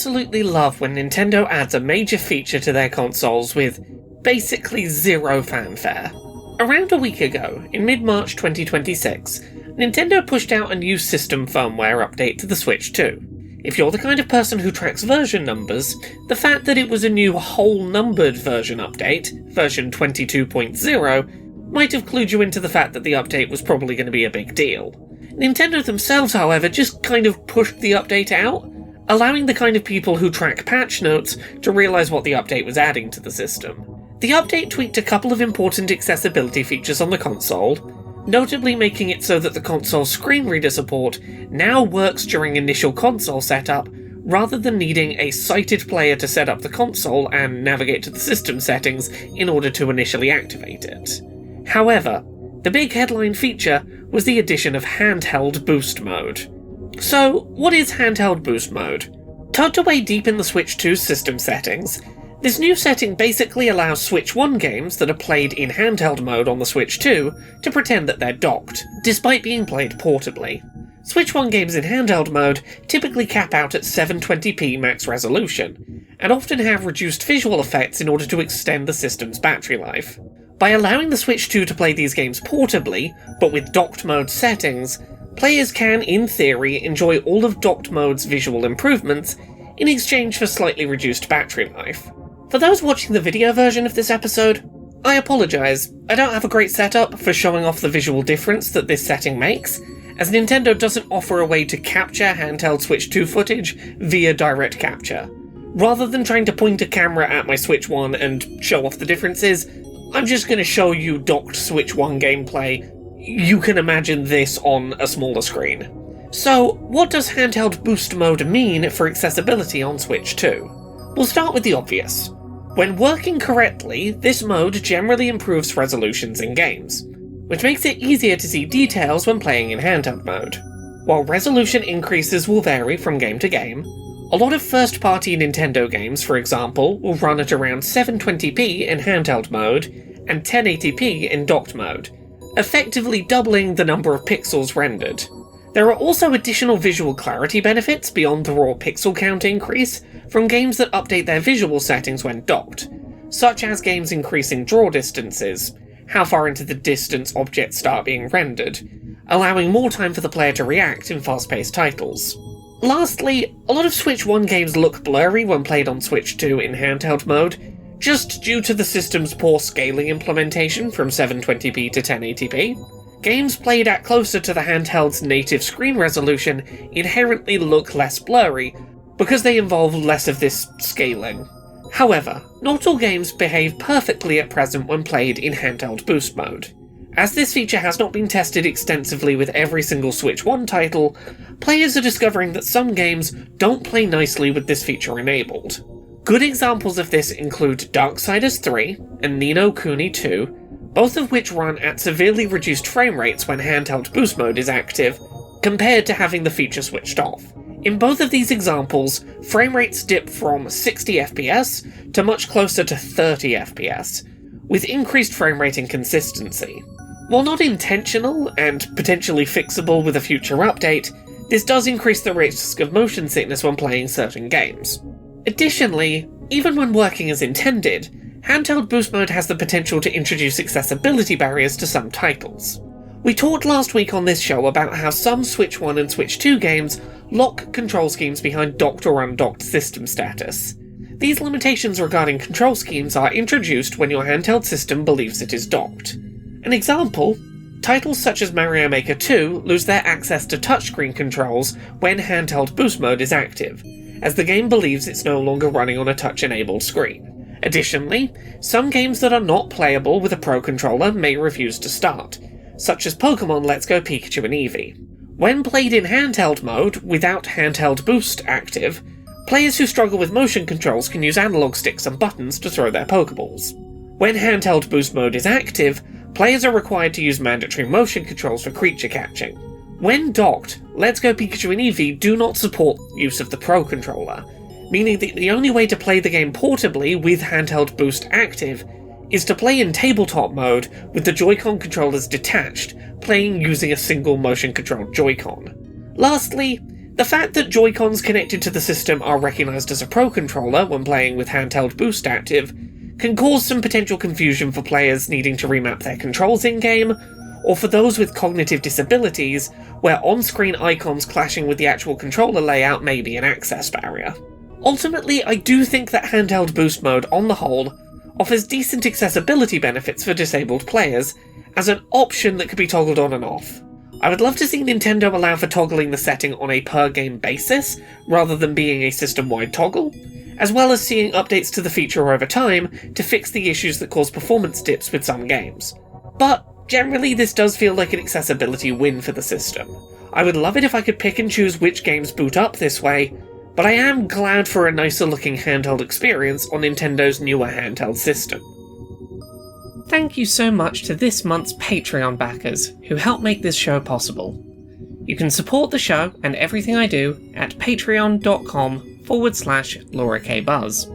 absolutely love when Nintendo adds a major feature to their consoles with basically zero fanfare. Around a week ago, in mid-March 2026, Nintendo pushed out a new system firmware update to the Switch 2. If you're the kind of person who tracks version numbers, the fact that it was a new whole-numbered version update, version 22.0, might have clued you into the fact that the update was probably going to be a big deal. Nintendo themselves, however, just kind of pushed the update out, allowing the kind of people who track patch notes to realise what the update was adding to the system. The update tweaked a couple of important accessibility features on the console, notably making it so that the console's screen reader support now works during initial console setup, rather than needing a sighted player to set up the console and navigate to the system settings in order to initially activate it. However, the big headline feature was the addition of Handheld Boost Mode. So, what is Handheld Boost Mode? Tucked away deep in the Switch 2's system settings, this new setting basically allows Switch 1 games that are played in handheld mode on the Switch 2 to pretend that they're docked, despite being played portably. Switch 1 games in handheld mode typically cap out at 720p max resolution, and often have reduced visual effects in order to extend the system's battery life. By allowing the Switch 2 to play these games portably, but with docked mode settings, players can, in theory, enjoy all of docked mode's visual improvements in exchange for slightly reduced battery life. For those watching the video version of this episode, I apologise, I don't have a great setup for showing off the visual difference that this setting makes, as Nintendo doesn't offer a way to capture handheld Switch 2 footage via direct capture. Rather than trying to point a camera at my Switch 1 and show off the differences, I'm just going to show you docked Switch 1 gameplay. You can imagine this on a smaller screen. So, what does Handheld Boost Mode mean for accessibility on Switch 2? We'll start with the obvious. When working correctly, this mode generally improves resolutions in games, which makes it easier to see details when playing in handheld mode. While resolution increases will vary from game to game, a lot of first-party Nintendo games, for example, will run at around 720p in handheld mode and 1080p in docked mode, effectively doubling the number of pixels rendered. There are also additional visual clarity benefits beyond the raw pixel count increase from games that update their visual settings when docked, such as games increasing draw distances, how far into the distance objects start being rendered, allowing more time for the player to react in fast-paced titles. Lastly, a lot of Switch 1 games look blurry when played on Switch 2 in handheld mode, just due to the system's poor scaling implementation from 720p to 1080p. Games played at closer to the handheld's native screen resolution inherently look less blurry, because they involve less of this scaling. However, not all games behave perfectly at present when played in handheld boost mode. As this feature has not been tested extensively with every single Switch 1 title, players are discovering that some games don't play nicely with this feature enabled. Good examples of this include Darksiders 3 and Ni no Kuni 2, both of which run at severely reduced frame rates when handheld boost mode is active, compared to having the feature switched off. In both of these examples, frame rates dip from 60 FPS to much closer to 30 FPS, with increased frame rate and consistency. While not intentional and potentially fixable with a future update, this does increase the risk of motion sickness when playing certain games. Additionally, even when working as intended, handheld boost mode has the potential to introduce accessibility barriers to some titles. We talked last week on this show about how some Switch 1 and Switch 2 games lock control schemes behind docked or undocked system status. These limitations regarding control schemes are introduced when your handheld system believes it is docked. An example, titles such as Mario Maker 2 lose their access to touchscreen controls when handheld boost mode is active, as the game believes it's no longer running on a touch-enabled screen. Additionally, some games that are not playable with a Pro controller may refuse to start, such as Pokemon Let's Go Pikachu and Eevee. When played in handheld mode without handheld boost active, players who struggle with motion controls can use analog sticks and buttons to throw their Pokeballs. When handheld boost mode is active, players are required to use mandatory motion controls for creature catching. When docked, Let's Go Pikachu and Eevee do not support use of the Pro controller, meaning that the only way to play the game portably with handheld boost active is to play in tabletop mode with the Joy-Con controllers detached, playing using a single motion-controlled Joy-Con. Lastly, The fact that Joy-Cons connected to the system are recognised as a Pro controller when playing with Handheld Boost active can cause some potential confusion for players needing to remap their controls in-game, or for those with cognitive disabilities, where on-screen icons clashing with the actual controller layout may be an access barrier. Ultimately, I do think that Handheld Boost mode, on the whole, offers decent accessibility benefits for disabled players, as an option that could be toggled on and off. I would love to see Nintendo allow for toggling the setting on a per-game basis, rather than being a system-wide toggle, as well as seeing updates to the feature over time to fix the issues that cause performance dips with some games. But generally, this does feel like an accessibility win for the system. I would love it if I could pick and choose which games boot up this way, but I am glad for a nicer looking handheld experience on Nintendo's newer handheld system. Thank you so much to this month's Patreon backers who help make this show possible. You can support the show and everything I do at patreon.com/LauraKBuzz.